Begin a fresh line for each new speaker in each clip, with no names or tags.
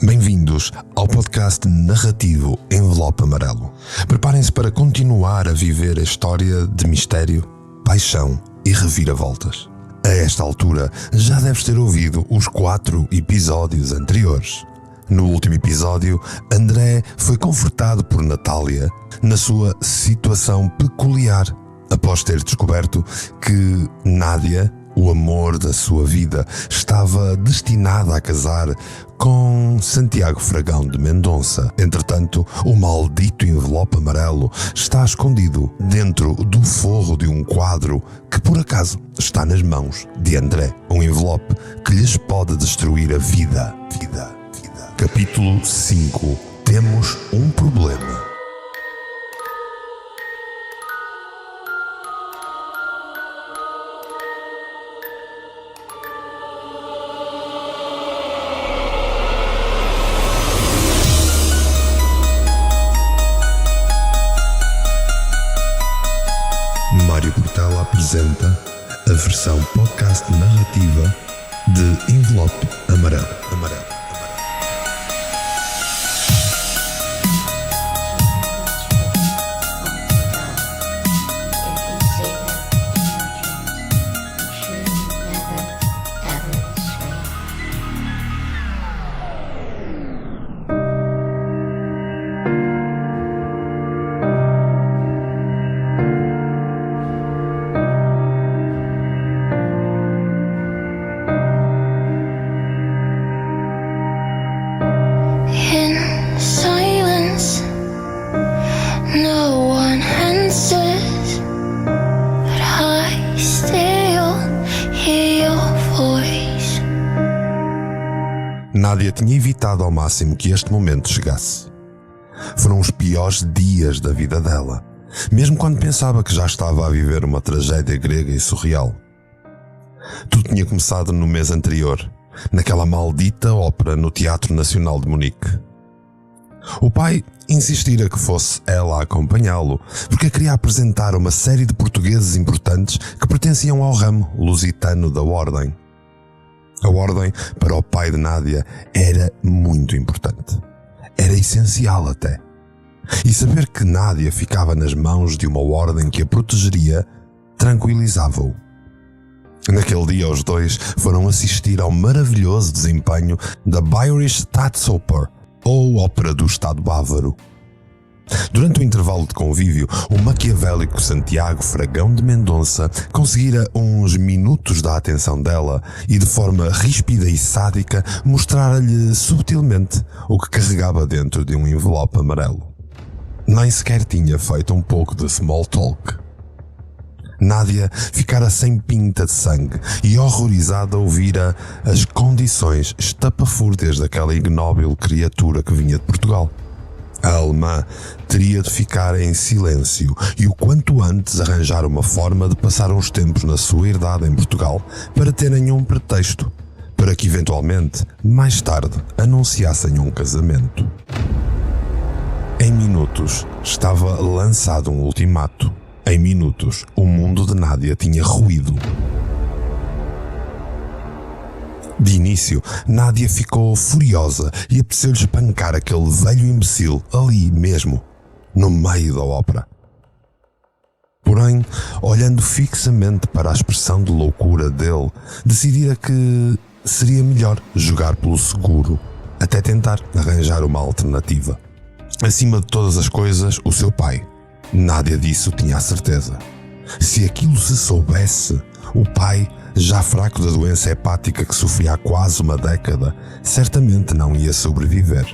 Bem-vindos ao podcast narrativo Envelope Amarelo. Preparem-se para continuar a viver a história de mistério, paixão e reviravoltas. A esta altura, já deves ter ouvido os 4 episódios anteriores. No último episódio, André foi confortado por Natália na sua situação peculiar, após ter descoberto que Nádia, o amor da sua vida, estava destinada a casar com Santiago Fragão de Mendonça. Entretanto, o maldito envelope amarelo está escondido dentro do forro de um quadro que, por acaso, está nas mãos de André. Um envelope que lhes pode destruir a vida. Capítulo 5. Temos um problema. Mário Portela apresenta a versão podcast narrativa de Envelope Amarelo. Nádia tinha evitado ao máximo que este momento chegasse. Foram os piores dias da vida dela, mesmo quando pensava que já estava a viver uma tragédia grega e surreal. Tudo tinha começado no mês anterior, naquela maldita ópera no Teatro Nacional de Munique. O pai insistira que fosse ela a acompanhá-lo, porque queria apresentar uma série de portugueses importantes que pertenciam ao ramo lusitano da Ordem. A Ordem, para o pai de Nádia, era muito importante. Era essencial até. E saber que Nádia ficava nas mãos de uma Ordem que a protegeria, tranquilizava-o. Naquele dia, os dois foram assistir ao maravilhoso desempenho da Bayerische Staatsoper, ou Ópera do Estado Bávaro. Durante o intervalo de convívio, o maquiavélico Santiago Fragão de Mendonça conseguira uns minutos da atenção dela e, de forma ríspida e sádica, mostrar-lhe subtilmente o que carregava dentro de um envelope amarelo. Nem sequer tinha feito um pouco de small talk. Nádia ficara sem pinta de sangue e horrorizada ouvira as condições estapafúrdias daquela ignóbil criatura que vinha de Portugal. A alemã teria de ficar em silêncio e o quanto antes arranjar uma forma de passar uns tempos na sua herdade em Portugal para terem um pretexto, para que eventualmente, mais tarde, anunciassem um casamento. Em minutos estava lançado um ultimato. Em minutos o mundo de Nádia tinha ruído. De início, Nádia ficou furiosa e apeteceu-lhe espancar aquele velho imbecil ali mesmo, no meio da ópera. Porém, olhando fixamente para a expressão de loucura dele, decidira que seria melhor jogar pelo seguro, até tentar arranjar uma alternativa. Acima de todas as coisas, o seu pai. Nádia disso tinha a certeza. Se aquilo se soubesse, o pai, já fraco da doença hepática que sofria há quase uma década, certamente não ia sobreviver.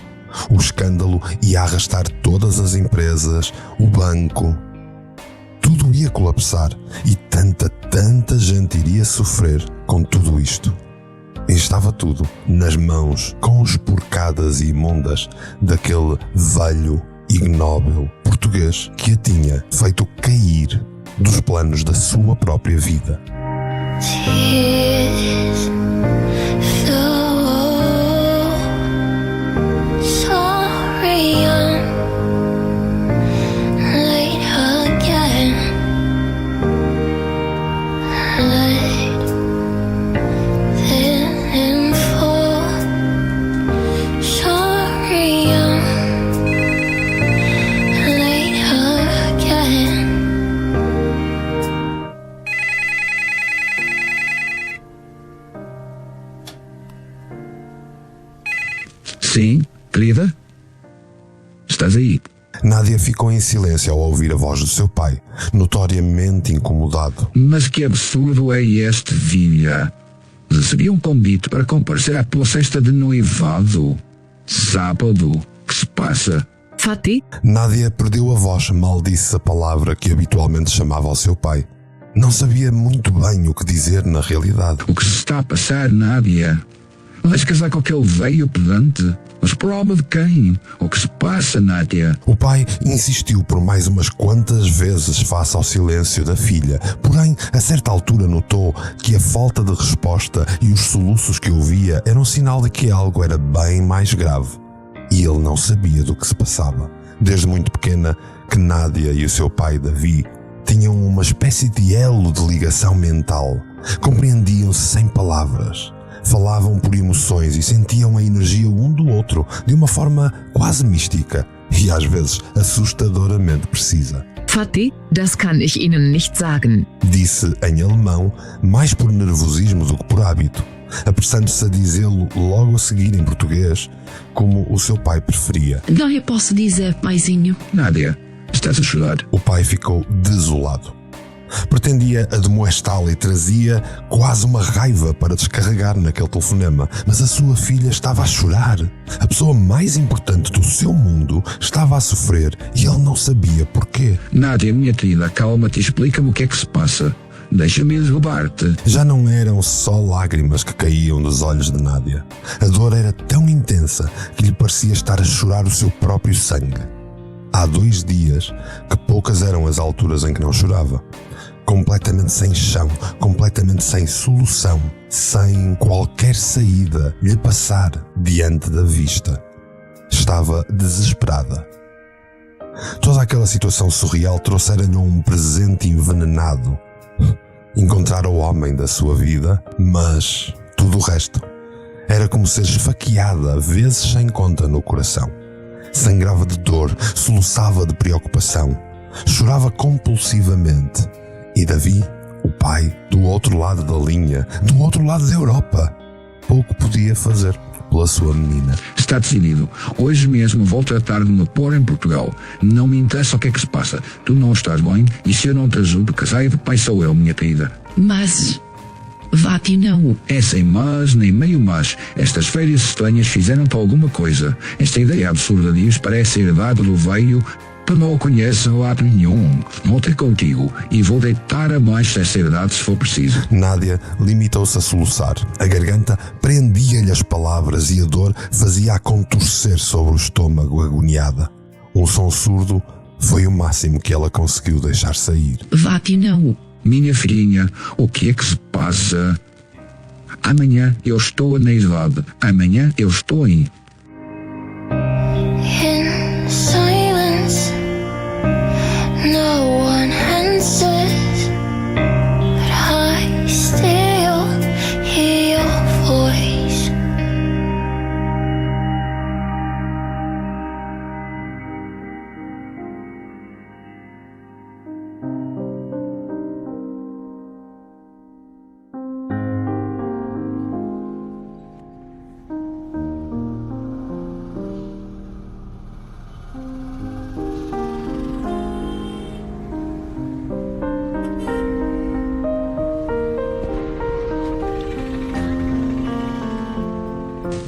O escândalo ia arrastar todas as empresas, o banco. Tudo ia colapsar e tanta gente iria sofrer com tudo isto. E estava tudo nas mãos conspurcadas e imundas daquele velho, ignóbil português que a tinha feito cair dos planos da sua própria vida.
Tears flow. Sorry, I'm late again. Let them fall.
Sim, querida? Estás aí?
Nádia ficou em silêncio ao ouvir a voz do seu pai, notoriamente incomodado.
Mas que absurdo é este, filha? Recebi um convite para comparecer à tua festa de noivado. Sábado. Que se passa?
Fatih,
Nádia perdeu a voz mal disse a palavra que habitualmente chamava ao seu pai. Não sabia muito bem o que dizer na realidade.
O que se está a passar, Nádia? Vais casar com aquele velho pedante? Mas prova de quem? O que se passa, Nádia?
O pai insistiu por mais umas quantas vezes face ao silêncio da filha, porém, a certa altura notou que a falta de resposta e os soluços que ouvia eram sinal de que algo era bem mais grave. E ele não sabia do que se passava. Desde muito pequena, que Nádia e o seu pai, Davi, tinham uma espécie de elo de ligação mental. Compreendiam-se sem palavras. Falavam por emoções e sentiam a energia um do outro de uma forma quase mística e às vezes assustadoramente precisa.
Fatih, das kann ich Ihnen nicht sagen.
Disse em alemão, mais por nervosismo do que por hábito, apressando-se a dizê-lo logo a seguir em português, como o seu pai preferia.
Não eu posso dizer, paizinho.
Nádia, estás a chorar?
O pai ficou desolado. Pretendia admoestá-la e trazia quase uma raiva para descarregar naquele telefonema, mas a sua filha estava a chorar. A pessoa mais importante do seu mundo estava a sofrer e ele não sabia porquê.
Nádia, minha querida, calma-te e explica-me o que é que se passa. Deixa-me derrubar-te.
Já não eram só lágrimas que caíam dos olhos de Nádia. A dor era tão intensa que lhe parecia estar a chorar o seu próprio sangue. Há 2 dias que poucas eram as alturas em que não chorava. Completamente sem chão, completamente sem solução, sem qualquer saída lhe passar diante da vista. Estava desesperada. Toda aquela situação surreal trouxera-lhe um presente envenenado. Encontrar o homem da sua vida, mas tudo o resto era como ser esfaqueada vezes sem conta no coração. Sangrava de dor, soluçava de preocupação, chorava compulsivamente. E Davi, o pai, do outro lado da linha, do outro lado da Europa, pouco podia fazer pela sua menina.
Está decidido. Hoje mesmo vou tratar de me pôr em Portugal. Não me interessa o que é que se passa. Tu não estás bem e se eu não te ajudo, casar de pai sou eu, minha querida.
Mas, Vati não.
É sem mas, nem meio mas. Estas férias estranhas fizeram-te alguma coisa. Esta ideia absurda disso parece herdada do veio. Tu não o conheces a lado nenhum. Vou ter contigo e vou deitar abaixo essa herdade se for preciso.
Nádia limitou-se a soluçar. A garganta prendia-lhe as palavras e a dor fazia-a contorcer sobre o estômago agoniada. Um som surdo foi o máximo que ela conseguiu deixar sair.
Vati não.
Minha filhinha, o que é que se passa? Amanhã eu estou na idade. Amanhã eu estou em...
In silence, no one answers, but I still hear your voice.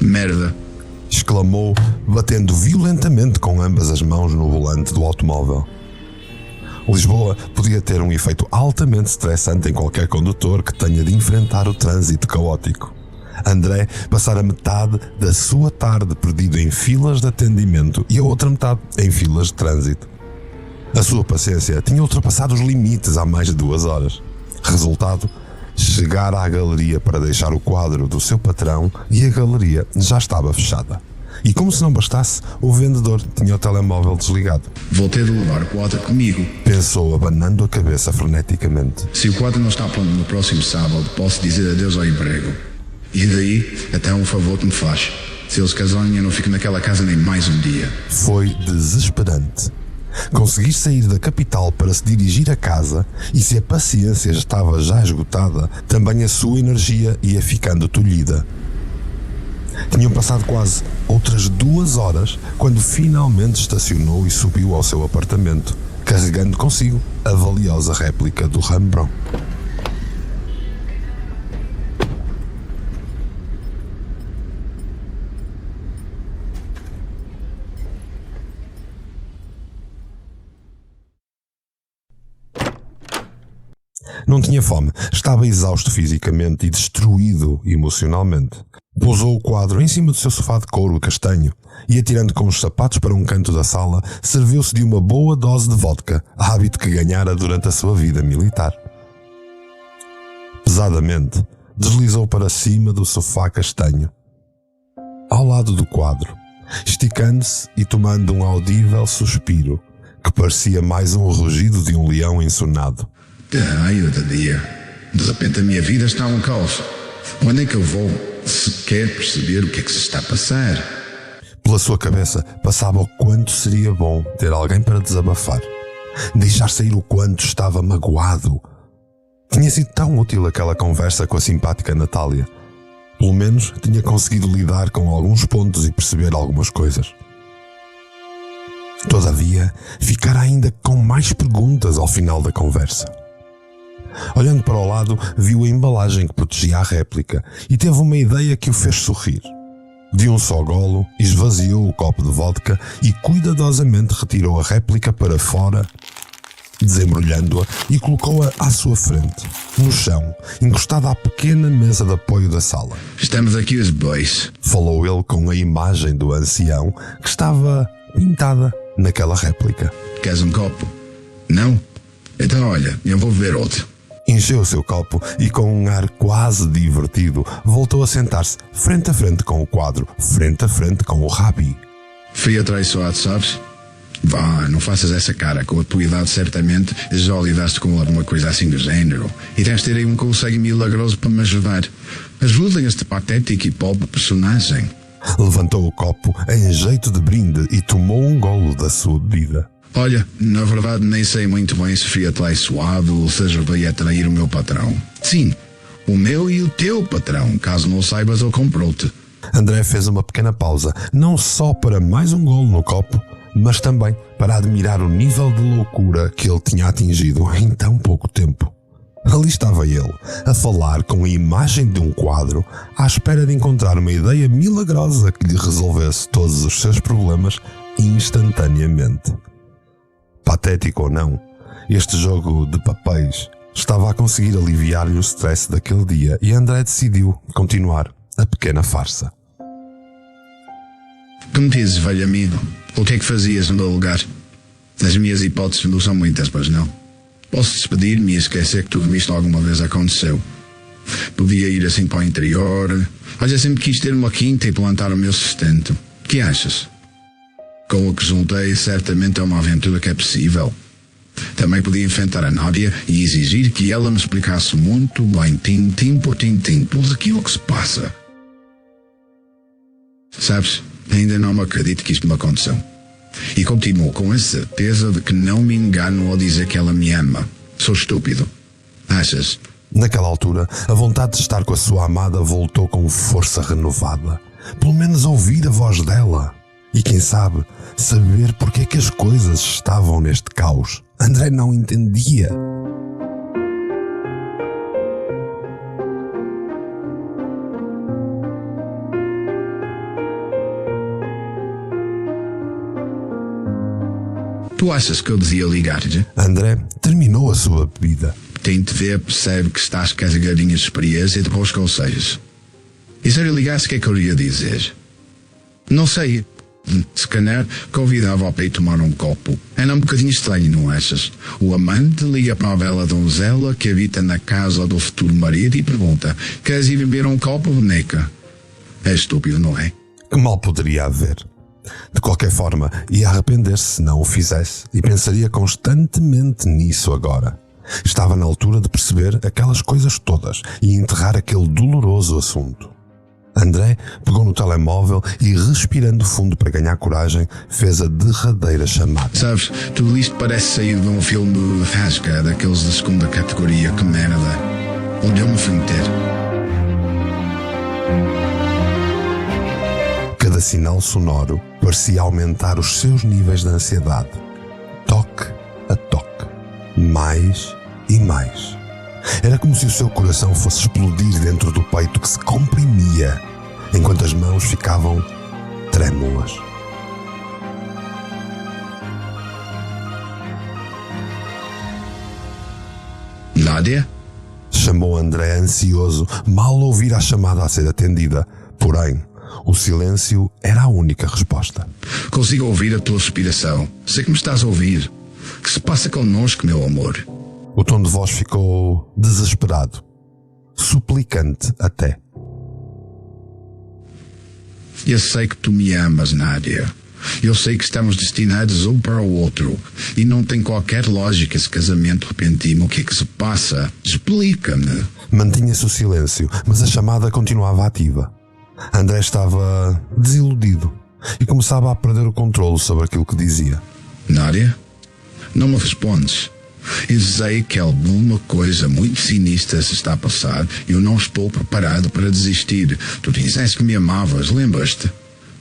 Merda.
Exclamou, batendo violentamente com ambas as mãos no volante do automóvel. Lisboa podia ter um efeito altamente estressante em qualquer condutor que tenha de enfrentar o trânsito caótico. André passara metade da sua tarde perdido em filas de atendimento e a outra metade em filas de trânsito. A sua paciência tinha ultrapassado os limites há mais de 2 horas. Resultado, chegar à galeria para deixar o quadro do seu patrão e a galeria já estava fechada. E como se não bastasse, o vendedor tinha o telemóvel desligado.
Vou ter de levar o quadro comigo.
Pensou, abanando a cabeça freneticamente.
Se o quadro não está pronto no próximo sábado, posso dizer adeus ao emprego. E daí, até um favor que me faz. Se eles casarem, eu não fico naquela casa nem mais um dia.
Foi desesperante. Conseguir sair da capital para se dirigir a casa, e se a paciência estava já esgotada, também a sua energia ia ficando tolhida. Tinham passado quase outras 2 horas quando finalmente estacionou e subiu ao seu apartamento, carregando consigo a valiosa réplica do Rembrandt. Não tinha fome, estava exausto fisicamente e destruído emocionalmente. Pousou o quadro em cima do seu sofá de couro castanho e, atirando com os sapatos para um canto da sala, serviu-se de uma boa dose de vodka, hábito que ganhara durante a sua vida militar. Pesadamente, deslizou para cima do sofá castanho, ao lado do quadro, esticando-se e tomando um audível suspiro, que parecia mais um rugido de um leão ensonado.
Ai, outro dia. De repente a minha vida está um caos. Onde é que eu vou sequer perceber o que é que se está a passar?
Pela sua cabeça passava o quanto seria bom ter alguém para desabafar, deixar sair o quanto estava magoado. Tinha sido tão útil aquela conversa com a simpática Natália. Pelo menos tinha conseguido lidar com alguns pontos e perceber algumas coisas. Todavia, ficara ainda com mais perguntas ao final da conversa. Olhando para o lado, viu a embalagem que protegia a réplica e teve uma ideia que o fez sorrir. De um só golo, esvaziou o copo de vodka e cuidadosamente retirou a réplica para fora, desembrulhando-a e colocou-a à sua frente, no chão, encostada à pequena mesa de apoio da sala.
Estamos aqui os dois.
Falou ele com a imagem do ancião que estava pintada naquela réplica.
Queres um copo? Não? Então olha, eu vou beber outro.
Encheu o seu copo e, com um ar quase divertido, voltou a sentar-se frente a frente com o quadro, frente a frente com o Rabi.
Fui atraiçoado, sabes? Vá, não faças essa cara. Com a tua idade, certamente, já lidaste com alguma coisa assim do género. E deves ter aí um conselho milagroso para me ajudar. Ajudem este patético e pobre personagem.
Levantou o copo em jeito de brinde e tomou um golo da sua bebida.
Olha, na verdade nem sei muito bem se fui atraiçoado ou seja, veio atrair o meu patrão. Sim, o meu e o teu patrão. Caso não saibas, eu comprou-te.
André fez uma pequena pausa, não só para mais um golo no copo, mas também para admirar o nível de loucura que ele tinha atingido em tão pouco tempo. Ali estava ele, a falar com a imagem de um quadro, à espera de encontrar uma ideia milagrosa que lhe resolvesse todos os seus problemas instantaneamente. Patético ou não, este jogo de papéis estava a conseguir aliviar-lhe o stress daquele dia e André decidiu continuar a pequena farsa.
Como dizes, velho amigo, o que é que fazias no meu lugar? As minhas hipóteses não são muitas, pois não? Posso despedir-me e esquecer que tudo isto alguma vez aconteceu. Podia ir assim para o interior. Olha, sempre quis ter uma quinta e plantar o meu sustento. O que achas? Com o que juntei, certamente é uma aventura que é possível. Também podia enfrentar a Nádia e exigir que ela me explicasse muito bem, tintim por tintim, tudo aquilo que se passa. Sabes, ainda não me acredito que isto me aconteceu. E continuo com a certeza de que não me engano ao dizer que ela me ama. Sou estúpido. Achas?
Naquela altura, a vontade de estar com a sua amada voltou com força renovada. Pelo menos ouvir a voz dela. E quem sabe, saber porque é que as coisas estavam neste caos. André não entendia.
Tu achas que eu devia ligar-lhe?
André terminou a sua bebida.
Quem te vê percebe que estás carregadinha de experiência e de bons conselhos. E se eu lhe ligasse, o que é que eu ia dizer? Não sei. Se calhar convidava-o para ir tomar um copo. Era um bocadinho estranho, não achas? O amante liga para a bela donzela que habita na casa do futuro marido e pergunta: queres ir beber um copo, boneca? É estúpido, não é?
Que mal poderia haver? De qualquer forma, ia arrepender-se se não o fizesse e pensaria constantemente nisso agora. Estava na altura de perceber aquelas coisas todas e enterrar aquele doloroso assunto. André pegou no telemóvel e, respirando fundo para ganhar coragem, fez a derradeira chamada.
Sabes, tudo isto parece sair de um filme de rasca, daqueles da segunda categoria, que merda. Onde eu me fui meter?
sinal sonoro parecia aumentar os seus níveis de ansiedade. Toque a toque. Mais e mais. Era como se o seu coração fosse explodir dentro do peito que se comprimia, enquanto as mãos ficavam trêmulas.
Nádia?
Chamou André ansioso, mal ouvir a chamada a ser atendida. Porém, o silêncio era a única resposta.
Consigo ouvir a tua respiração. Sei que me estás a ouvir. O que se passa connosco, meu amor?
O tom de voz ficou desesperado, suplicante até.
Eu sei que tu me amas, Nádia. Eu sei que estamos destinados um para o outro. E não tem qualquer lógica esse casamento repentino. O que é que se passa? Explica-me.
Mantinha-se o silêncio, mas a chamada continuava ativa. André estava desiludido e começava a perder o controle sobre aquilo que dizia.
Nádia? Não me respondes. Eu sei que alguma coisa muito sinistra se está a passar e eu não estou preparado para desistir. Tu disseste que me amavas, lembras-te?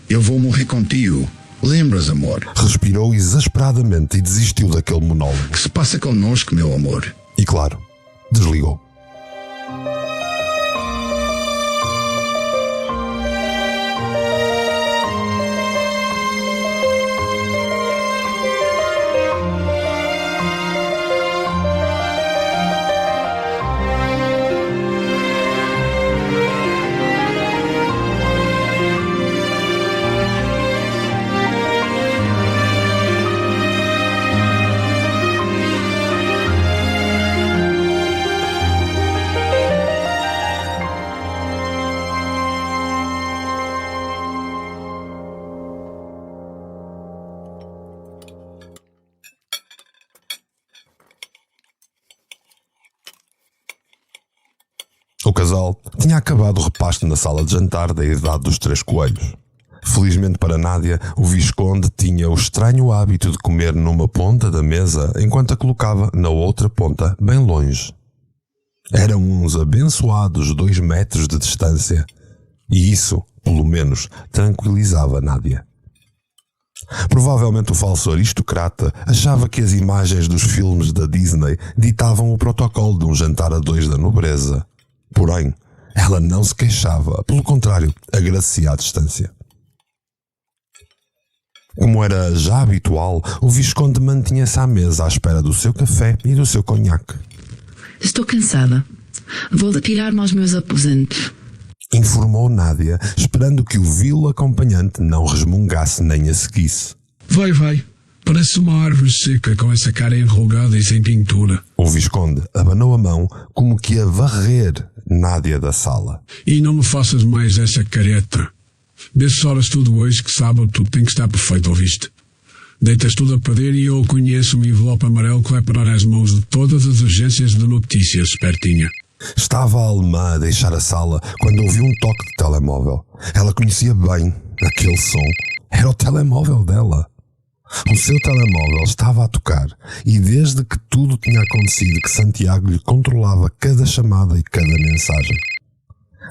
Eu vou morrer contigo. Lembras, amor?
Respirou exasperadamente e desistiu daquele monólogo.
O que se passa connosco, meu amor?
E claro, desligou. O casal tinha acabado o repasto na sala de jantar da Idade dos Três Coelhos. Felizmente para Nádia, o Visconde tinha o estranho hábito de comer numa ponta da mesa enquanto a colocava na outra ponta, bem longe. Eram uns abençoados 2 metros de distância, e isso, pelo menos, tranquilizava Nádia. Provavelmente o falso aristocrata achava que as imagens dos filmes da Disney ditavam o protocolo de um jantar a 2 da nobreza. Porém, ela não se queixava, pelo contrário, agradecia à distância. Como era já habitual, o Visconde mantinha-se à mesa à espera do seu café e do seu conhaque.
Estou cansada. Vou retirar-me aos meus aposentos.
Informou Nádia, esperando que o vil acompanhante não resmungasse nem a seguisse.
Vai. Parece uma árvore seca com essa cara enrugada e sem pintura.
O Visconde abanou a mão como que a varrer Nádia da sala.
E não me faças mais essa careta. Dessas horas tudo hoje, que sábado tudo tem que estar perfeito, ouviste? Deitas tudo a perder e eu conheço um envelope amarelo que vai parar às mãos de todas as agências de notícias, espertinha.
Estava a alemã a deixar a sala quando ouviu um toque de telemóvel. Ela conhecia bem aquele som. Era o telemóvel dela. O seu telemóvel estava a tocar e desde que tudo tinha acontecido que Santiago lhe controlava cada chamada e cada mensagem.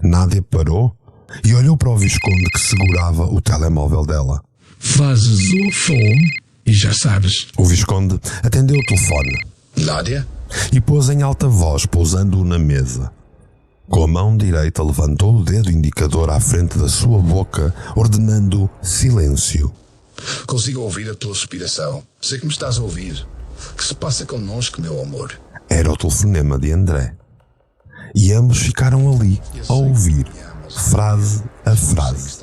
Nádia parou e olhou para o Visconde que segurava o telemóvel dela.
Fazes o fome e já sabes.
O Visconde atendeu o telefone.
Nádia?
E pôs em alta voz, pousando-o na mesa. Com a mão direita levantou o dedo indicador à frente da sua boca, ordenando silêncio.
Consigo ouvir a tua respiração. Sei que me estás a ouvir. O que se passa connosco, meu amor?
Era o telefonema de André. E ambos ficaram ali, a ouvir, frase a frase.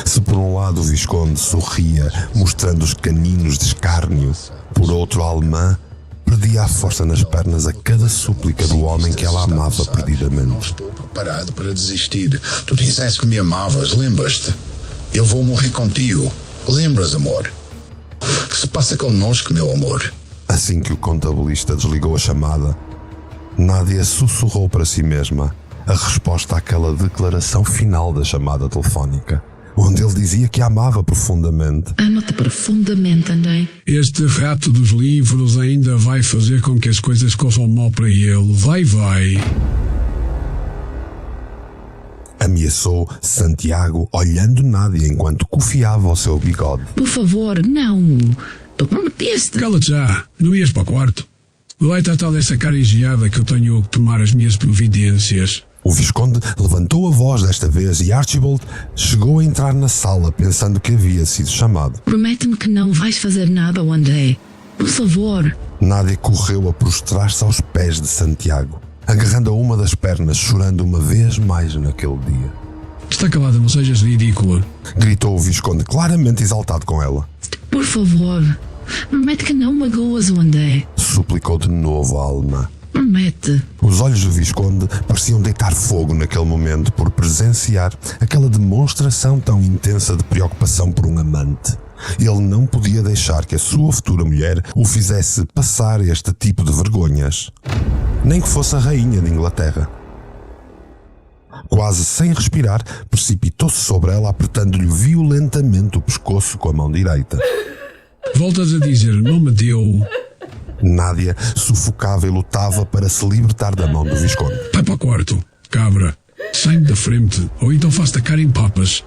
Se por um lado o Visconde sorria, mostrando os caninos de escárnio, por outro a alemã perdia a força nas pernas a cada súplica do homem que ela amava
Não
perdidamente.
estou preparado para desistir. Tu disseste que me amavas, lembras-te? Eu vou morrer contigo. Lembras, amor? O que se passa connosco, meu amor?
Assim que o contabilista desligou a chamada, Nádia sussurrou para si mesma a resposta àquela declaração final da chamada telefónica, onde ele dizia que a amava profundamente.
Ama-te profundamente, André.
Este rato dos livros ainda vai fazer com que as coisas corram mal para ele. Vai.
Ameaçou Santiago, olhando Nádia enquanto cofiava o seu bigode.
Por favor, não. Tu prometeste.
Cala-te já, não ias para o quarto. Vai tratar dessa cara engenhada que eu tenho que tomar as minhas providências.
O Visconde levantou a voz desta vez e Archibald chegou a entrar na sala pensando que havia sido chamado.
Promete-me que não vais fazer nada ao André. Por favor.
Nádia correu a prostrar-se aos pés de Santiago, agarrando a uma das pernas, chorando uma vez mais naquele dia.
Está calada, não sejas ridícula.
Gritou o Visconde, claramente exaltado com ela.
Por favor. Promete que não magoas o André.
Suplicou de novo a alemã.
Promete.
Os olhos do Visconde pareciam deitar fogo naquele momento por presenciar aquela demonstração tão intensa de preocupação por um amante. Ele não podia deixar que a sua futura mulher o fizesse passar este tipo de vergonhas. Nem que fosse a rainha de Inglaterra. Quase sem respirar, precipitou-se sobre ela, apertando-lhe violentamente o pescoço com a mão direita.
Voltas a dizer, não me deu.
Nádia sufocava e lutava para se libertar da mão do Visconde.
Vai para o quarto, cabra. Sai-me da frente, ou então faço-te a cara em papas.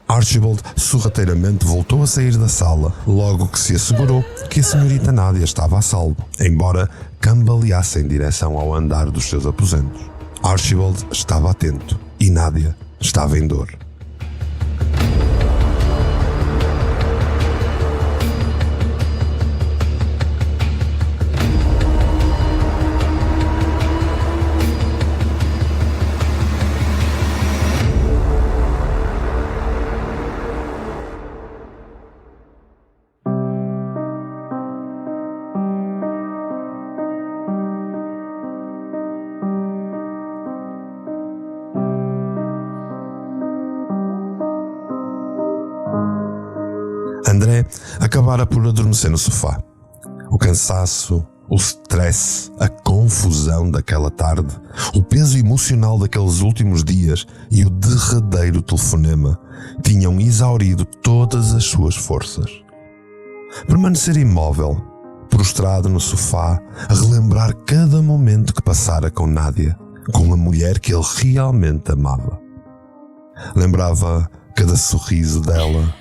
Archibald sorrateiramente voltou a sair da sala, logo que se assegurou que a senhorita Nádia estava a salvo, embora cambaleasse em direção ao andar dos seus aposentos. Archibald estava atento e Nádia estava em dor. André acabara por adormecer no sofá. O cansaço, o stress, a confusão daquela tarde, o peso emocional daqueles últimos dias e o derradeiro telefonema tinham exaurido todas as suas forças. Permanecer imóvel, prostrado no sofá, a relembrar cada momento que passara com Nádia, com a mulher que ele realmente amava. Lembrava cada sorriso dela,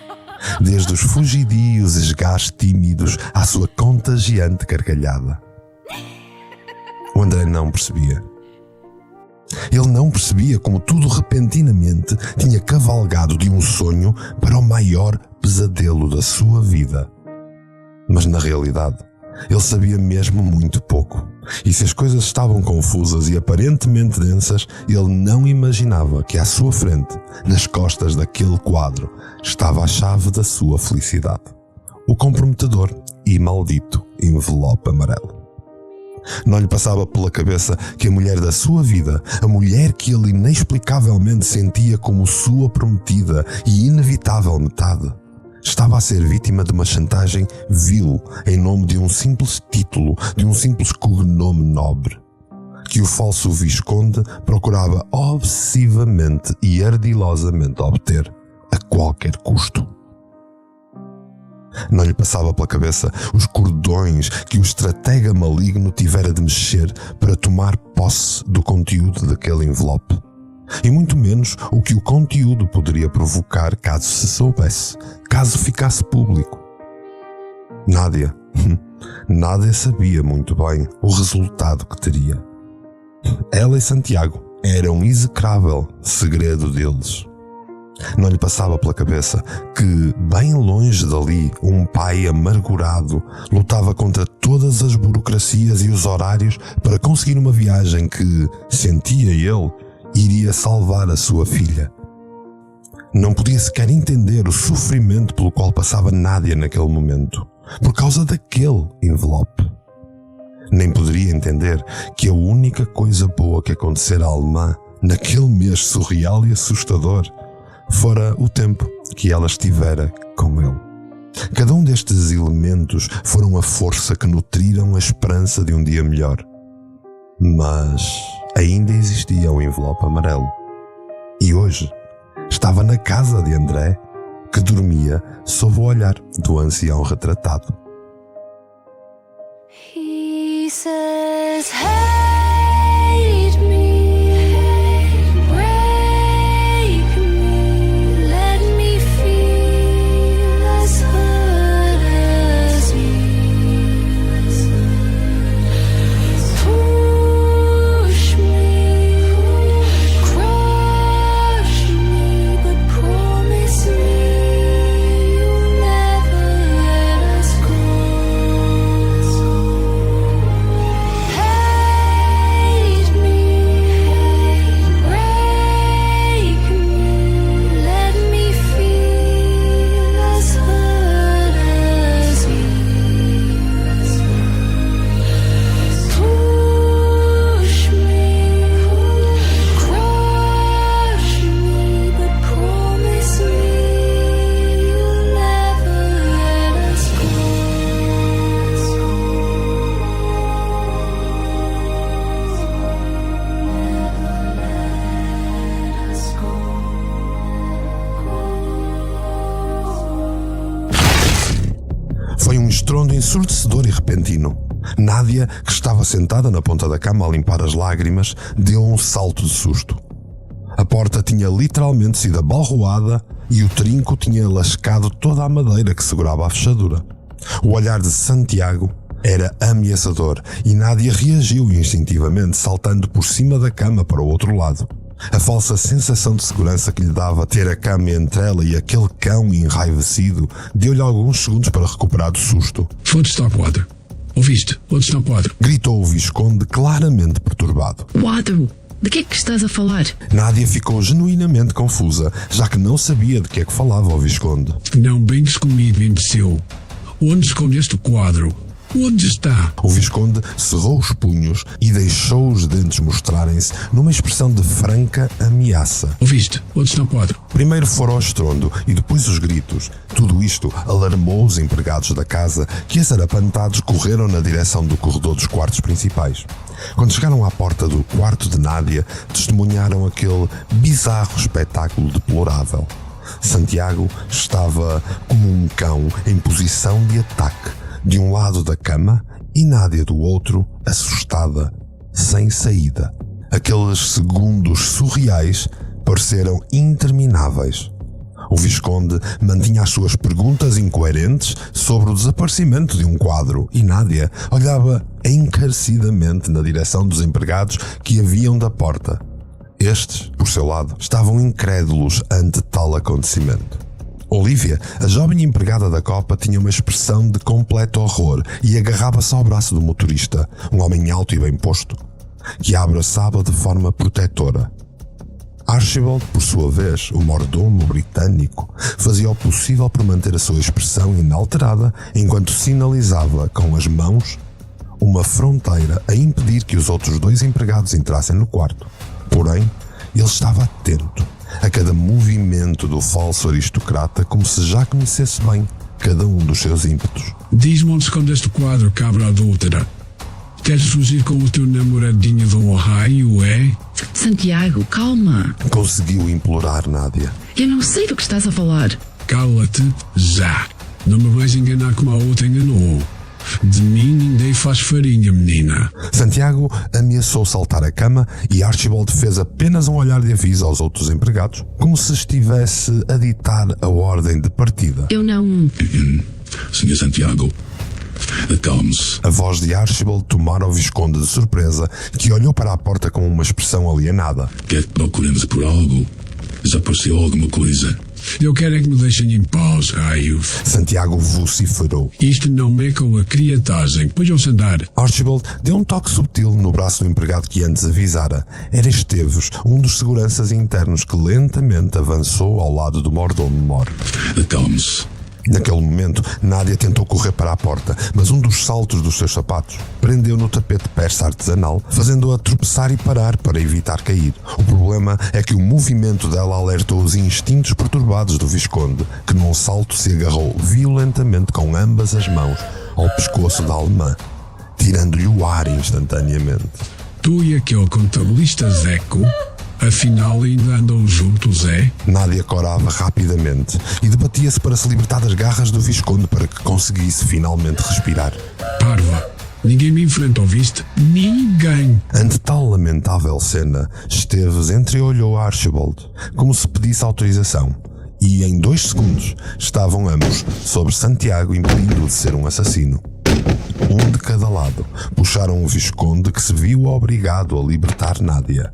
desde os fugidios esgarros tímidos à sua contagiante gargalhada. O André não percebia. Ele não percebia como tudo repentinamente tinha cavalgado de um sonho para o maior pesadelo da sua vida. Mas na realidade, ele sabia mesmo muito pouco. E se as coisas estavam confusas e aparentemente densas, ele não imaginava que à sua frente, nas costas daquele quadro, estava a chave da sua felicidade. O comprometedor e maldito envelope amarelo. Não lhe passava pela cabeça que a mulher da sua vida, a mulher que ele inexplicavelmente sentia como sua prometida e inevitável metade, estava a ser vítima de uma chantagem vil em nome de um simples título, de um simples cognome nobre, que o falso Visconde procurava obsessivamente e ardilosamente obter a qualquer custo. Não lhe passava pela cabeça os cordões que o estratega maligno tivera de mexer para tomar posse do conteúdo daquele envelope. E muito menos o que o conteúdo poderia provocar caso se soubesse, caso ficasse público. Nádia sabia muito bem o resultado que teria. Ela e Santiago eram um execrável segredo deles. Não lhe passava pela cabeça que, bem longe dali, um pai amargurado lutava contra todas as burocracias e os horários para conseguir uma viagem que, sentia ele, iria salvar a sua filha. Não podia sequer entender o sofrimento pelo qual passava Nádia naquele momento, por causa daquele envelope. Nem poderia entender que a única coisa boa que acontecera à alemã naquele mês surreal e assustador fora o tempo que ela estivera com ele. Cada um destes elementos foram a força que nutriram a esperança de um dia melhor. Mas ainda existia o envelope amarelo. E hoje estava na casa de André, que dormia sob o olhar do ancião retratado.
He says, hate me,
repentino. Nádia, que estava sentada na ponta da cama a limpar as lágrimas, deu um salto de susto. A porta tinha literalmente sido abalroada e o trinco tinha lascado toda a madeira que segurava a fechadura. O olhar de Santiago era ameaçador e Nádia reagiu instintivamente, saltando por cima da cama para o outro lado. A falsa sensação de segurança que lhe dava ter a cama entre ela e aquele cão enraivecido deu-lhe alguns segundos para recuperar do susto.
Foda-se ao quadro. Ouviste? Foda-se ao quadro.
Gritou o Visconde, claramente perturbado.
Quadro? De que é que estás a falar?
Nádia ficou genuinamente confusa, já que não sabia de que é que falava o Visconde.
Não brinques comigo, imbecil. Onde escondeste o quadro? Onde está?
O Visconde cerrou os punhos e deixou os dentes mostrarem-se numa expressão de franca ameaça.
Ouviste? Onde está o quadro?
Primeiro fora o estrondo e depois os gritos. Tudo isto alarmou os empregados da casa, que, açarapantados, correram na direção do corredor dos quartos principais. Quando chegaram à porta do quarto de Nádia, testemunharam aquele bizarro espetáculo deplorável. Santiago estava como um cão em posição de ataque, de um lado da cama, e Nádia do outro, assustada, sem saída. Aqueles segundos surreais pareceram intermináveis. O Visconde mantinha as suas perguntas incoerentes sobre o desaparecimento de um quadro e Nádia olhava encarecidamente na direção dos empregados que a viam da porta. Estes, por seu lado, estavam incrédulos ante tal acontecimento. Olivia, a jovem empregada da Copa, tinha uma expressão de completo horror e agarrava-se ao braço do motorista, um homem alto e bem posto, que a abraçava de forma protetora. Archibald, por sua vez, o mordomo britânico, fazia o possível por manter a sua expressão inalterada enquanto sinalizava com as mãos uma fronteira a impedir que os outros dois empregados entrassem no quarto. Porém, ele estava atento a cada movimento do falso aristocrata, como se já conhecesse bem cada um dos seus ímpetos.
Diz-me onde escondeste o quadro, cabra adúltera. Queres fugir com o teu namoradinho do Ohio, é?
Santiago, calma.
Conseguiu implorar Nádia.
Eu não sei do que estás a falar.
Cala-te já. Não me vais enganar como a outra enganou. De mim ninguém faz farinha, menina.
Santiago ameaçou saltar a cama e Archibald fez apenas um olhar de aviso aos outros empregados, como se estivesse a ditar a ordem de partida.
Eu não...
Senhor Santiago, acalme-se.
A voz de Archibald tomara o Visconde de surpresa, que olhou para a porta com uma expressão alienada.
Quer que procuremos por algo? Desapareceu alguma coisa?
Eu quero é que me deixem em paz, raio.
Santiago vociferou.
Isto não é com a criatagem. Pois-se andar.
Archibald deu um toque subtil no braço do empregado que antes avisara. Era Esteves, um dos seguranças internos que lentamente avançou ao lado do mordomo-mor.
Acalme-se.
Naquele momento, Nádia tentou correr para a porta, mas um dos saltos dos seus sapatos prendeu no tapete persa artesanal, fazendo-a tropeçar e parar para evitar cair. O problema é que o movimento dela alertou os instintos perturbados do Visconde, que num salto se agarrou violentamente com ambas as mãos ao pescoço da alemã, tirando-lhe o ar instantaneamente.
Tu e aquele contabilista Zeco, afinal ainda andam juntos, é?
Nádia corava rapidamente e debatia-se para se libertar das garras do Visconde para que conseguisse finalmente respirar.
Parva, ninguém me enfrenta, ouviste? Ninguém!
Ante tal lamentável cena, Esteves entreolhou a Archibald, como se pedisse autorização, e em 2 segundos estavam ambos sobre Santiago, impedindo-o de ser um assassino. Um de cada lado puxaram o Visconde, que se viu obrigado a libertar Nádia,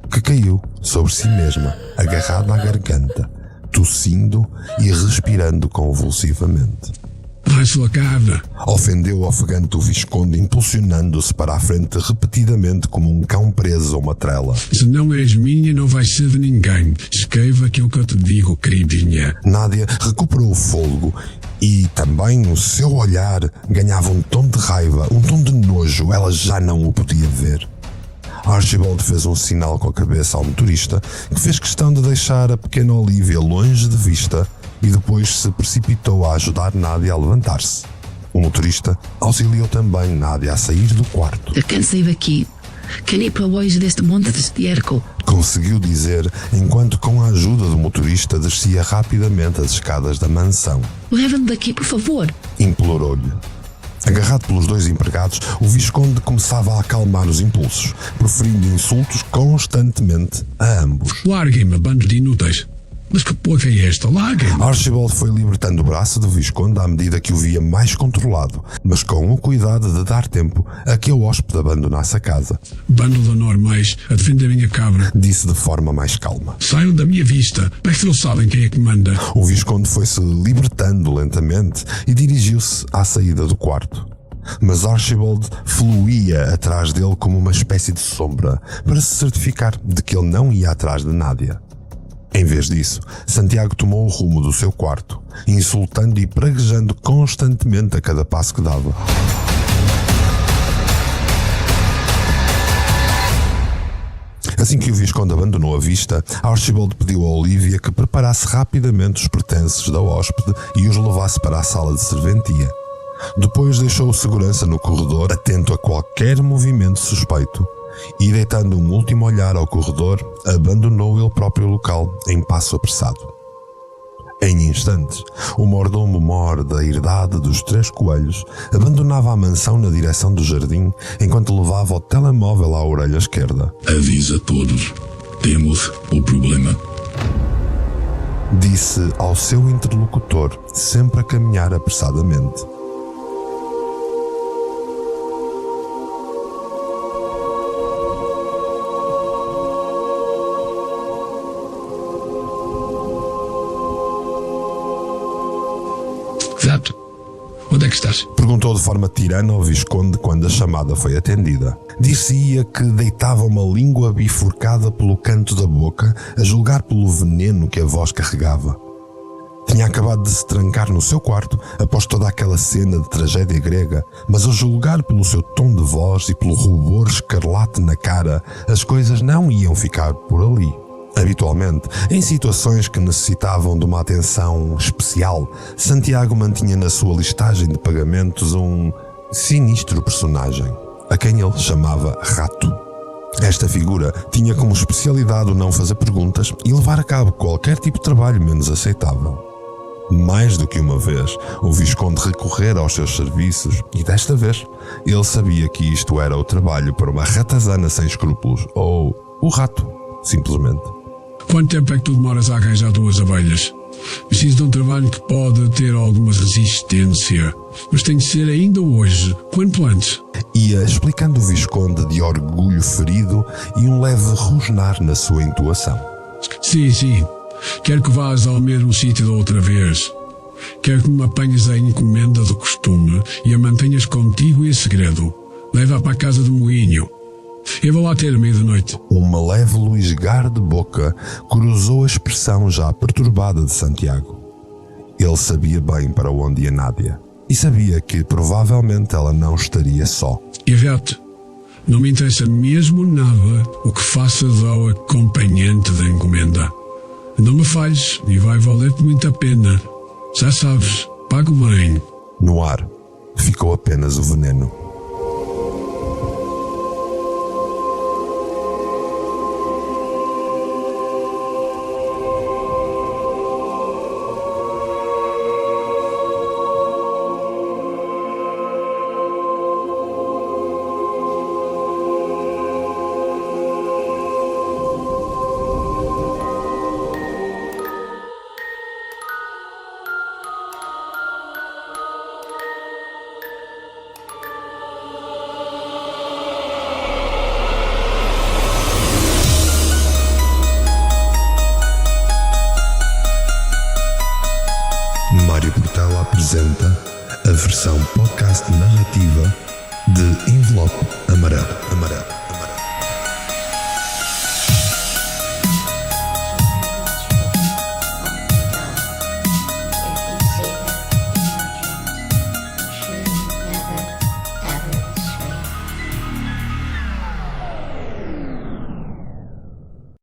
que caiu sobre si mesma, agarrada à garganta, tossindo e respirando convulsivamente.
Vai sua cabra!
Ofendeu ofegante o Visconde, impulsionando-se para a frente repetidamente como um cão preso a uma trela.
Se não és minha, não vais ser de ninguém. Escreva aquilo que eu te digo, queridinha.
Nádia recuperou o fôlego e também o seu olhar ganhava um tom de raiva, um tom de nojo. Ela já não o podia ver. Archibald fez um sinal com a cabeça ao motorista, que fez questão de deixar a pequena Olivia longe de vista e depois se precipitou a ajudar Nádia a levantar-se. O motorista auxiliou também Nádia a sair do quarto.
Eu quero sair daqui. Quero ir para longe deste monte de estiércol.
Conseguiu dizer, enquanto com a ajuda do motorista descia rapidamente as escadas da mansão.
Leva-me daqui, por favor.
Implorou-lhe. Agarrado pelos dois empregados, o Visconde começava a acalmar os impulsos, proferindo insultos constantemente a ambos.
Larguem-me, bando de inúteis. Mas que porca é esta? Larguem-me!
Archibald foi libertando o braço do Visconde à medida que o via mais controlado, mas com o cuidado de dar tempo a que o hóspede abandonasse a casa.
Bando de anormais a defender a minha cabra.
Disse de forma mais calma.
Saiam da minha vista. Bem que não sabem quem é que manda.
O Visconde foi-se libertando lentamente e dirigiu-se à saída do quarto. Mas Archibald fluía atrás dele como uma espécie de sombra para se certificar de que ele não ia atrás de Nádia. Em vez disso, Santiago tomou o rumo do seu quarto, insultando e praguejando constantemente a cada passo que dava. Assim que o Visconde abandonou a vista, Archibald pediu a Olivia que preparasse rapidamente os pertences da hóspede e os levasse para a sala de serventia. Depois deixou o segurança no corredor, atento a qualquer movimento suspeito, e deitando um último olhar ao corredor, abandonou ele próprio o local em passo apressado. Em instantes, o mordomo mor da herdade dos 3 coelhos abandonava a mansão na direção do jardim enquanto levava o telemóvel à orelha esquerda.
Avisa todos. Temos o problema.
Disse ao seu interlocutor, sempre a caminhar apressadamente.
Exato. Onde é que estás?
Perguntou de forma tirana ao Visconde quando a chamada foi atendida. Dir-se-ia que deitava uma língua bifurcada pelo canto da boca, a julgar pelo veneno que a voz carregava. Tinha acabado de se trancar no seu quarto após toda aquela cena de tragédia grega, mas a julgar pelo seu tom de voz e pelo rubor escarlate na cara, as coisas não iam ficar por ali. Habitualmente, em situações que necessitavam de uma atenção especial, Santiago mantinha na sua listagem de pagamentos um sinistro personagem, a quem ele chamava Rato. Esta figura tinha como especialidade o não fazer perguntas e levar a cabo qualquer tipo de trabalho menos aceitável. Mais do que uma vez, o Visconde recorrera aos seus serviços e desta vez ele sabia que isto era o trabalho para uma ratazana sem escrúpulos, ou o rato, simplesmente.
Quanto tempo é que tu demoras a arranjar 2 abelhas? Preciso de um trabalho que pode ter alguma resistência, mas tem de ser ainda hoje, quanto antes.
Ia explicando o Visconde de orgulho ferido e um leve rosnar na sua entoação.
Sim. Quero que vás ao mesmo sítio da outra vez. Quero que me apanhes a encomenda do costume e a mantenhas contigo em segredo. Leva-a para a casa do moinho. Eu vou lá ter à meia-noite.
Uma leve luisgar de boca cruzou a expressão já perturbada de Santiago. Ele sabia bem para onde ia Nádia e sabia que provavelmente ela não estaria só.
E Rato, não me interessa mesmo nada o que faças ao acompanhante da encomenda. Não me falhes e vai valer-te muito a pena. Já sabes, pago bem.
No ar ficou apenas o veneno. Mário Portela apresenta a versão podcast narrativa de Envelope Amarelo.